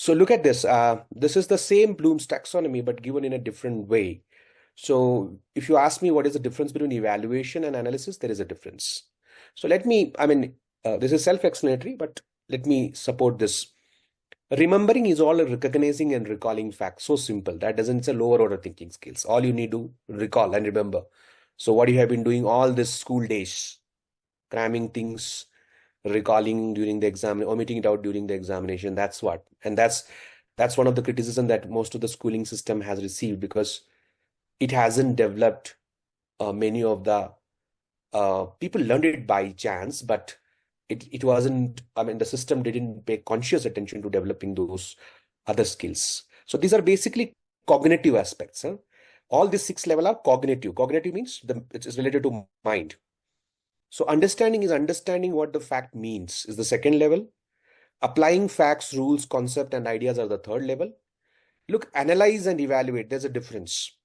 So look at this. This is the same Bloom's taxonomy, but given in a different way. So if you ask me what is the difference between evaluation and analysis, there is a difference. So this is self-explanatory, but let me support this. Remembering is all recognizing and recalling facts. So simple. That doesn't, it's a lower order thinking skills. All you need to recall and remember. So what you have been doing all this school days, cramming things, recalling during the exam, omitting it out during the examination. That's what. And that's one of the criticism that most of the schooling system has received, because it hasn't developed many of the people learned it by chance, but it wasn't, the system didn't pay conscious attention to developing those other skills. So these are basically cognitive aspects. Huh? All these 6 levels are cognitive. Cognitive means it's related to mind. So understanding is understanding what the fact means is the second level. Applying facts, rules, concept, and ideas are the third level. Look, analyze and evaluate. There's a difference.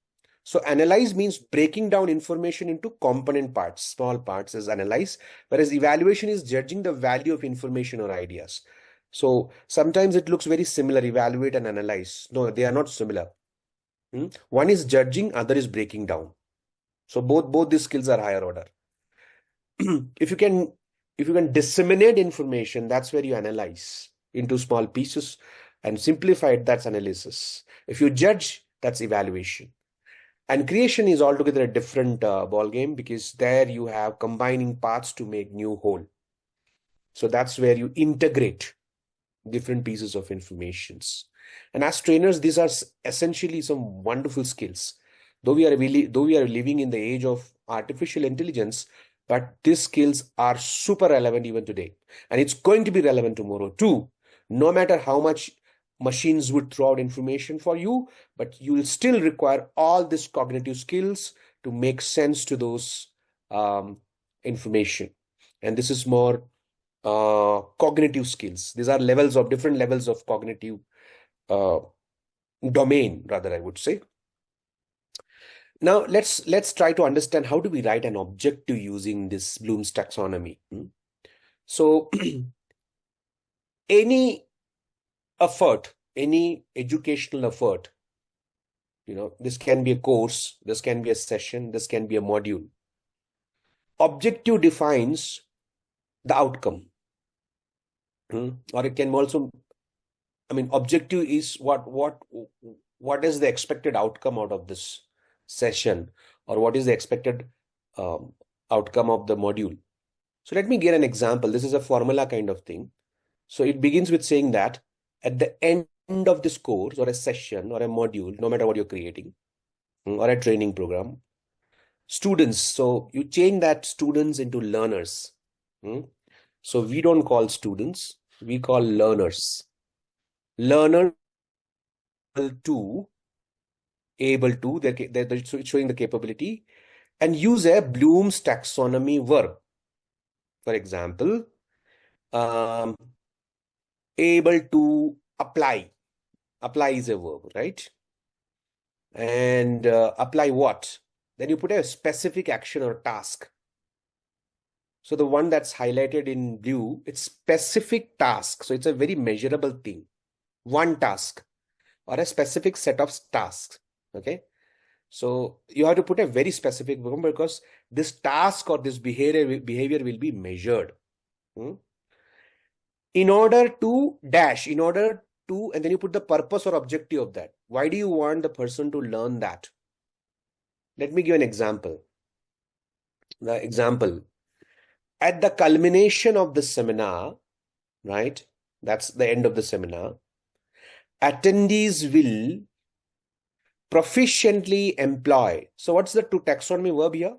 So analyze means breaking down information into component parts, small parts is analyze, whereas evaluation is judging the value of information or ideas. So sometimes it looks very similar, evaluate and analyze. No, they are not similar. One is judging, other is breaking down. So both these skills are higher order. If you can disseminate information, that's where you analyze into small pieces, and simplify it, that's analysis. If you judge, that's evaluation. And creation is altogether a different ball game, because there you have combining parts to make new whole. So that's where you integrate different pieces of informations. And as trainers, these are essentially some wonderful skills. Though we are living in the age of artificial intelligence, but these skills are super relevant even today. And it's going to be relevant tomorrow too. No matter how much machines would throw out information for you, but you will still require all these cognitive skills to make sense to those information. And this is more cognitive skills. These are different levels of cognitive domain, rather, I would say. Now let's try to understand how do we write an objective using this Bloom's taxonomy. So any effort, any educational effort, this can be a course, this can be a session, this can be a module. Objective defines the outcome. Or it can also, objective is what is the expected outcome out of this session, or what is the expected outcome of the module. So let me give an example. This is a formula kind of thing. So it begins with saying that at the end of this course or a session or a module, no matter what you're creating, or a training program, students, so you change that students into learners. So we don't call students, we call learners. Learner to, able to, they're showing the capability, and use a Bloom's taxonomy verb. For example, able to apply. Apply is a verb, right? And apply what? Then you put a specific action or task. So the one that's highlighted in blue, it's specific task. So it's a very measurable thing. One task or a specific set of tasks. Okay. So you have to put a very specific verb, because this task or this behavior will be measured. In order to dash, and then you put the purpose or objective of that. Why do you want the person to learn that? Let me give an example. The example, at the culmination of the seminar, right? That's the end of the seminar. Attendees will proficiently employ. So what's the taxonomy verb here?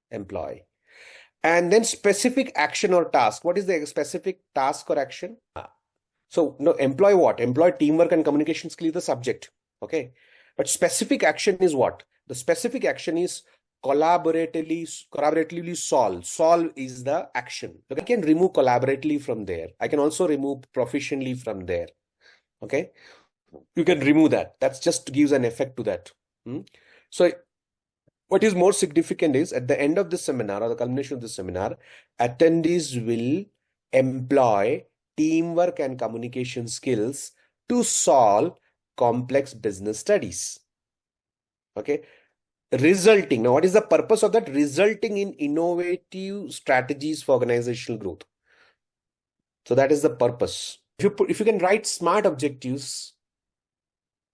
Employ. And then specific action or task. What is the specific task or action? So no, employ what? Employ teamwork and communication skill is the subject. Okay. But specific action is what? The specific action is collaboratively solve. Solve is the action. I can remove collaboratively from there. I can also remove proficiently from there. Okay. You can remove that. That just gives an effect to that. So what is more significant is at the end of the seminar or the culmination of the seminar, attendees will employ teamwork and communication skills to solve complex business studies. Okay. Resulting. Now, what is the purpose of that? Resulting in innovative strategies for organizational growth. So that is the purpose. If you can write smart objectives,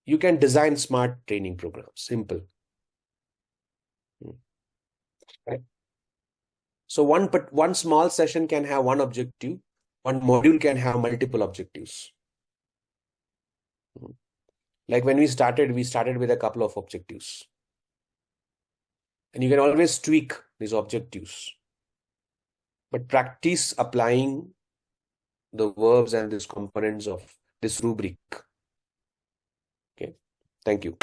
you can design smart training programs. Simple. Right. So one small session can have one objective. One module can have multiple objectives. Like when we started with a couple of objectives. And you can always tweak these objectives. But practice applying the verbs and these components of this rubric. Okay. Thank you.